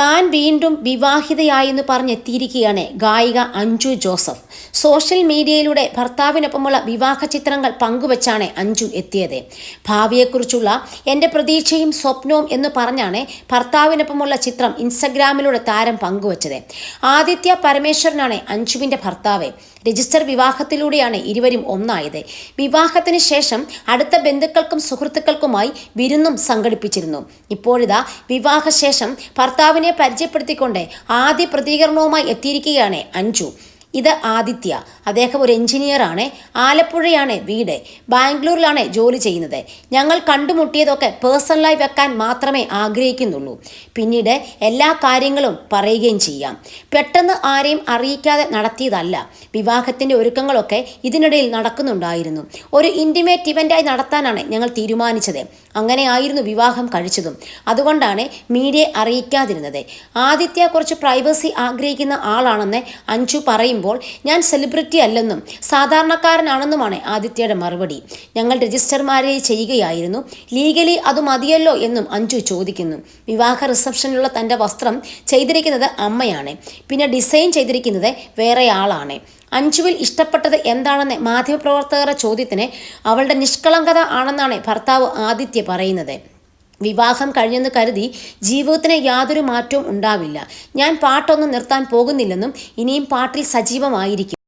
താൻ വീണ്ടും വിവാഹിതയായെന്ന് പറഞ്ഞെത്തിയിരിക്കുകയാണ് ഗായിക അഞ്ജു ജോസഫ്. സോഷ്യൽ മീഡിയയിലൂടെ ഭർത്താവിനൊപ്പമുള്ള വിവാഹ ചിത്രങ്ങൾ പങ്കുവച്ചാണ് അഞ്ജു എത്തിയത്. ഭാവിയെക്കുറിച്ചുള്ള എൻ്റെ പ്രതീക്ഷയും സ്വപ്നവും എന്ന് പറഞ്ഞാണ് ഭർത്താവിനൊപ്പമുള്ള ചിത്രം ഇൻസ്റ്റഗ്രാമിലൂടെ താരം പങ്കുവച്ചത്. ആദിത്യ പരമേശ്വരനാണ് അഞ്ജുവിൻ്റെ ഭർത്താവ്. രജിസ്റ്റർ വിവാഹത്തിലൂടെയാണ് ഇരുവരും ഒന്നായത്. വിവാഹത്തിന് ശേഷം അടുത്ത ബന്ധുക്കൾക്കും സുഹൃത്തുക്കൾക്കുമായി വിരുന്നും സംഘടിപ്പിച്ചിരുന്നു. ഇപ്പോഴിതാ വിവാഹശേഷം ഭർത്താവിനെ പരിചയപ്പെടുത്തിക്കൊണ്ട് ആദ്യ പ്രതികരണവുമായി എത്തിയിരിക്കുകയാണ് അഞ്ജു. ഇത് ആദിത്യ. അദ്ദേഹം ഒരു എഞ്ചിനീയറാണ്. ആലപ്പുഴയാണ് വീട്. ബാംഗ്ലൂരിലാണ് ജോലി ചെയ്യുന്നത്. ഞങ്ങൾ കണ്ടുമുട്ടിയതൊക്കെ പേഴ്സണലായി വെക്കാൻ മാത്രമേ ആഗ്രഹിക്കുന്നുള്ളൂ. പിന്നീട് എല്ലാ കാര്യങ്ങളും പറയുകയും ചെയ്യാം. പെട്ടെന്ന് ആരെയും അറിയിക്കാതെ നടത്തിയതല്ല. വിവാഹത്തിൻ്റെ ഒരുക്കങ്ങളൊക്കെ ഇതിനിടയിൽ നടക്കുന്നുണ്ടായിരുന്നു. ഒരു ഇൻറ്റിമേറ്റ് ഇവൻ്റായി നടത്താനാണ് ഞങ്ങൾ തീരുമാനിച്ചത്. അങ്ങനെയായിരുന്നു വിവാഹം കഴിച്ചതും. അതുകൊണ്ടാണ് മീഡിയയെ അറിയിക്കാതിരുന്നത്. ആദിത്യ കുറച്ച് പ്രൈവസി ആഗ്രഹിക്കുന്ന ആളാണെന്ന് അഞ്ജു പറയും ഞാൻ സെലിബ്രിറ്റി അല്ലെന്നും സാധാരണക്കാരനാണെന്നുമാണ് ആദിത്യയുടെ മറുപടി. ഞങ്ങൾ രജിസ്റ്റർ മാരേജ് ചെയ്യുകയായിരുന്നു. ലീഗലി അത് മതിയല്ലോ എന്നും അഞ്ജു ചോദിക്കുന്നു. വിവാഹ റിസപ്ഷനിലുള്ള തൻ്റെ വസ്ത്രം ചെയ്തിരിക്കുന്നത് അമ്മയാണ്. പിന്നെ ഡിസൈൻ ചെയ്തിരിക്കുന്നത് വേറെ ആളാണ്. അഞ്ജുവിൽ ഇഷ്ടപ്പെട്ടത് എന്താണെന്ന് മാധ്യമപ്രവർത്തകരുടെ ചോദ്യത്തിന് അവളുടെ നിഷ്കളങ്കത ആണെന്നാണ് ഭർത്താവ് ആദിത്യ പറയുന്നത്. വിവാഹം കഴിഞ്ഞെന്ന് കരുതി ജീവിതത്തിന് യാതൊരു മാറ്റവും ഉണ്ടാവില്ല. ഞാൻ പാട്ടൊന്നും നിർത്താൻ പോകുന്നില്ലെന്നും ഇനിയും പാട്ടിൽ സജീവമായിരിക്കും.